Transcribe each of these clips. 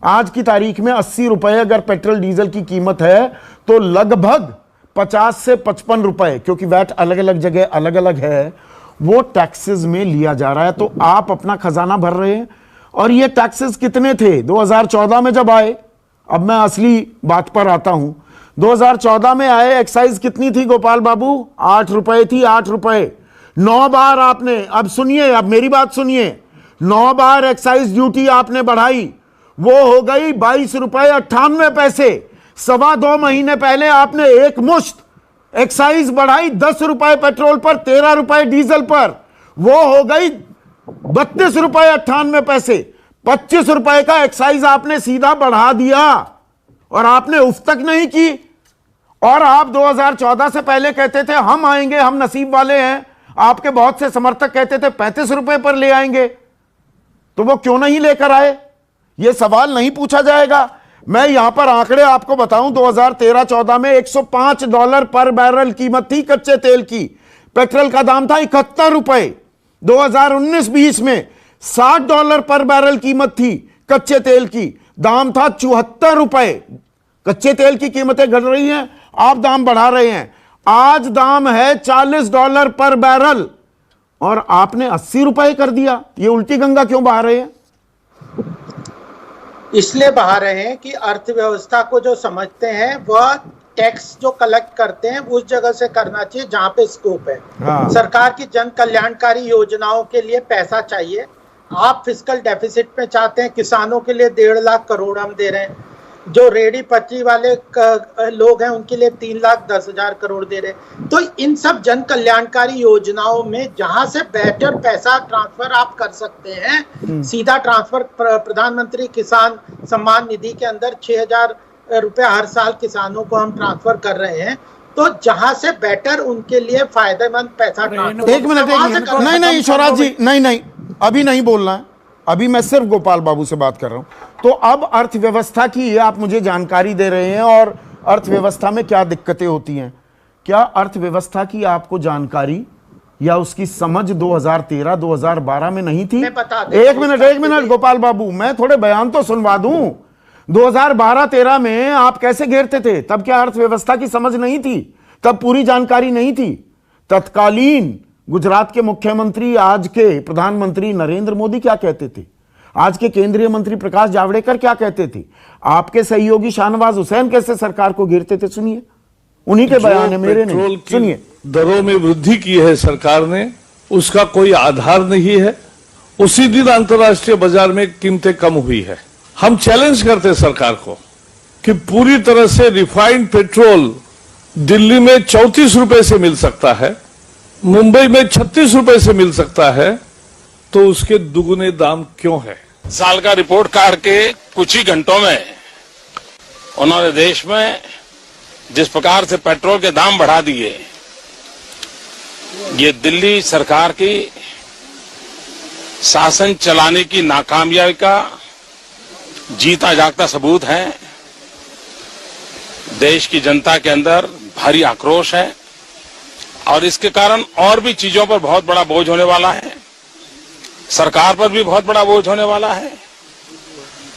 आज की तारीख में 80 रुपए अगर पेट्रोल डीजल की कीमत है तो लगभग 50 से 55 रुपए, क्योंकि वैट अलग अलग जगह अलग अलग है, वो टैक्सेस में लिया जा रहा है। तो आप अपना खजाना भर रहे हैं। और ये टैक्सेस कितने थे 2014 में जब आए? अब मैं असली बात पर आता हूं। 2014 में आए, एक्साइज कितनी थी गोपाल बाबू? 8 रुपए थी, 8 रुपए। 9 बार आपने, अब सुनिए, अब मेरी बात सुनिए, 9 बार एक्साइज ड्यूटी आपने बढ़ाई, वो हो गई 22 रुपए 98 पैसे। 2.25 महीने पहले आपने एक मुश्त एक्साइज बढ़ाई 10 रुपए पेट्रोल पर, 13 रुपए डीजल पर, वो हो गई 32 रुपए 98 पैसे। 25 रुपए का एक्साइज आपने सीधा बढ़ा दिया और आपने उफ तक नहीं की। और आप 2014 से पहले कहते थे हम आएंगे, हम नसीब वाले हैं। आपके बहुत से समर्थक कहते थे 35 रुपए पर ले आएंगे, तो वो क्यों नहीं लेकर आए? ये सवाल नहीं पूछा जाएगा? मैं यहां पर आंकड़े आपको बताऊं, 2013-14 में $105 पर बैरल कीमत थी कच्चे तेल की। पेट्रोल का दाम था 71 रुपए। 2019-20 में $60 पर बैरल कीमत थी कच्चे तेल की, दाम था 74 रुपए। कच्चे तेल की कीमतें घट रही हैं, आप दाम बढ़ा रहे हैं। आज दाम है $40 पर बैरल और आपने 80 रुपए कर दिया। ये उल्टी गंगा क्यों बहा रहे हैं? इसलिए बहा रहे हैं कि अर्थव्यवस्था को जो समझते हैं वह टैक्स जो कलेक्ट करते हैं उस जगह से करना चाहिए जहां पे स्कोप है। सरकार की जन कल्याणकारी योजनाओं के लिए पैसा चाहिए। आप फिस्कल डेफिसिट में चाहते हैं, किसानों के लिए 1.5 लाख करोड़ हम दे रहे हैं, जो रेडी पटरी वाले लोग हैं उनके लिए 3,10,000 करोड़ दे रहे हैं। तो इन सब जन कल्याणकारी योजनाओं में जहां से बेटर पैसा ट्रांसफर आप कर सकते हैं, सीधा ट्रांसफर प्रधानमंत्री किसान सम्मान निधि के अंदर 6,000 रुपए हर साल किसानों को हम ट्रांसफर कर रहे हैं। तो जहां से बेटर उनके लिए फायदेमंद पैसा ट्रांसफर। एक मिनट, नहीं ईश्वराज जी, नहीं अभी नहीं बोलना है, अभी मैं सिर्फ गोपाल बाबू से बात कर रहा हूं। तो अब अर्थव्यवस्था की आप मुझे जानकारी दे रहे हैं और अर्थव्यवस्था में क्या दिक्कतें होती हैं। क्या अर्थव्यवस्था की आपको जानकारी या उसकी समझ 2013-2012 में नहीं थी? एक मिनट गोपाल बाबू, मैं थोड़े बयान तो सुनवा दूं। 2012-13 में आप कैसे घेरते थे? तब क्या अर्थव्यवस्था की समझ नहीं थी? तब पूरी जानकारी नहीं थी? तत्कालीन गुजरात के मुख्यमंत्री, आज के प्रधानमंत्री नरेंद्र मोदी क्या कहते थे? आज के केंद्रीय मंत्री प्रकाश जावड़ेकर क्या कहते थे? आपके सहयोगी शाहनवाज हुसैन कैसे सरकार को घेरते थे? सुनिए, उन्हीं के बयान है, मेरे नहीं। सुनिए, दरों में वृद्धि की है सरकार ने, उसका कोई आधार नहीं है। उसी दिन अंतर्राष्ट्रीय बाजार में कीमतें कम हुई है। हम चैलेंज करते हैं सरकार को कि पूरी तरह से रिफाइंड पेट्रोल दिल्ली में 34 रुपए से मिल सकता है, मुंबई में 36 रुपए से मिल सकता है, तो उसके दुगुने दाम क्यों है? साल का रिपोर्ट कार्ड के कुछ ही घंटों में उन्होंने देश में जिस प्रकार से पेट्रोल के दाम बढ़ा दिए, ये दिल्ली सरकार की शासन चलाने की नाकामयाबी का जीता जागता सबूत है। देश की जनता के अंदर भारी आक्रोश है और इसके कारण और भी चीजों पर बहुत बड़ा बोझ होने वाला है, सरकार पर भी बहुत बड़ा बोझ होने वाला है।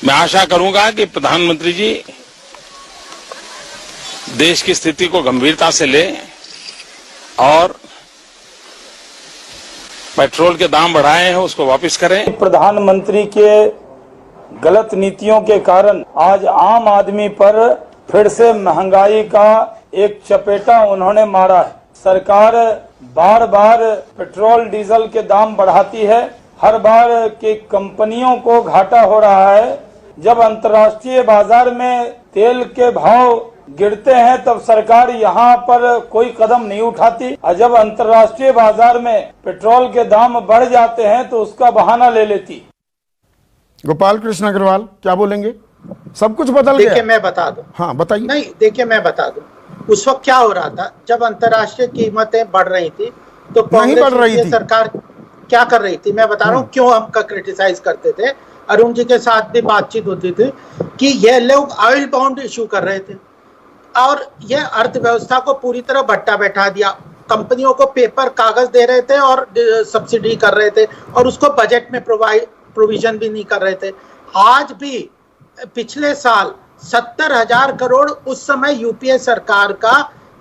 मैं आशा करूंगा कि प्रधानमंत्री जी देश की स्थिति को गंभीरता से लें और पेट्रोल के दाम बढ़ाए हैं उसको वापस करें। प्रधानमंत्री के गलत नीतियों के कारण आज आम आदमी पर फिर से महंगाई का एक चपेटा उन्होंने मारा है। सरकार बार बार पेट्रोल डीजल के दाम बढ़ाती है, हर बार की कंपनियों को घाटा हो रहा है। जब अंतर्राष्ट्रीय बाजार में तेल के भाव गिरते हैं तब सरकार यहाँ पर कोई कदम नहीं उठाती, और जब अंतर्राष्ट्रीय बाजार में पेट्रोल के दाम बढ़ जाते हैं तो उसका बहाना ले लेती। गोपाल कृष्ण अग्रवाल क्या बोलेंगे? सब कुछ बदल गया। देखिए मैं बता दूं। हाँ बताइए। नहीं देखिए मैं बता दूं, उस वक्त क्या हो रहा था जब अंतर्राष्ट्रीय कीमतें बढ़ रही थी तो कांग्रेस सरकार क्या कर रही थी, मैं बता रहा हूँ क्यों हम क्रिटिसाइज करते थे। अरुण जी के साथ भी बातचीत होती थी कि ये लोग ऑयल बॉन्ड इशू कर रहे थे और ये अर्थव्यवस्था को पूरी तरह भट्टा बैठा दिया। कंपनियों को पेपर कागज दे रहे थे और सब्सिडी कर रहे थे और उसको बजट में प्रोविजन भी नहीं कर रहे थे। आज भी पिछले साल 70,000 करोड़ उस समय यूपीए सरकार का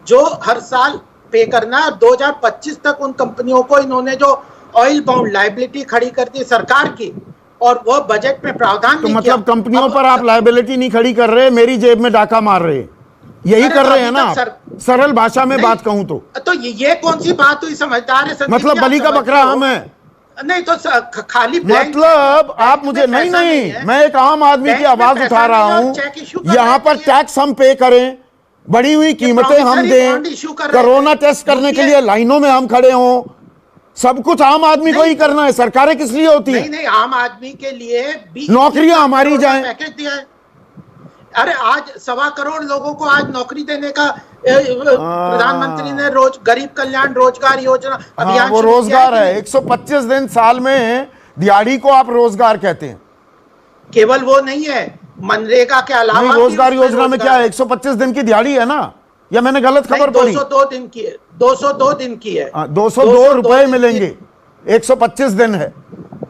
जो हर साल पे करना है। 2025 तक उन कंपनियों को इन्होंने जो ऑयल बाउंड लायबिलिटी खड़ी कर दी सरकार की, और वो बजट में प्रावधान तो नहीं मतलब किया। कंपनियों पर आप लायबिलिटी नहीं खड़ी कर रहे, मेरी जेब में डाका मार रहे, यही कर रहे हैं ना? सरल भाषा में बात कहूं तो ये कौन सी बात हुई? समझदार है मतलब बलि का बकरा हम है? नहीं तो खाली मतलब आप मुझे नहीं, मैं एक आम आदमी की आवाज उठा रहा हूं। यहां पर टैक्स हम पे करें, बढ़ी हुई कीमतें हम दें, कोरोना टेस्ट करने के लिए लाइनों में हम खड़े हों, सब कुछ आम आदमी को ही करना है। सरकारें किस लिए होती हैं? नहीं, आम आदमी के लिए नौकरियां हमारी जाएं। पैकेज दिया है। अरे आज 1.25 करोड़ लोगों को आज नौकरी देने का प्रधानमंत्री ने गरीब कल्याण रोजगार योजना अभियान वो रोजगार है। 125 दिन साल में दिहाड़ी को आप रोजगार कहते हैं? केवल वो नहीं है, मनरेगा के अलावा रोजगार योजना में क्या है? 125 दिन की दिहाड़ी है ना, या मैंने गलत खबर पढ़ी? 202 दिन की है, 202 दिन की है। 202 रुपए मिलेंगे, 125 दिन है।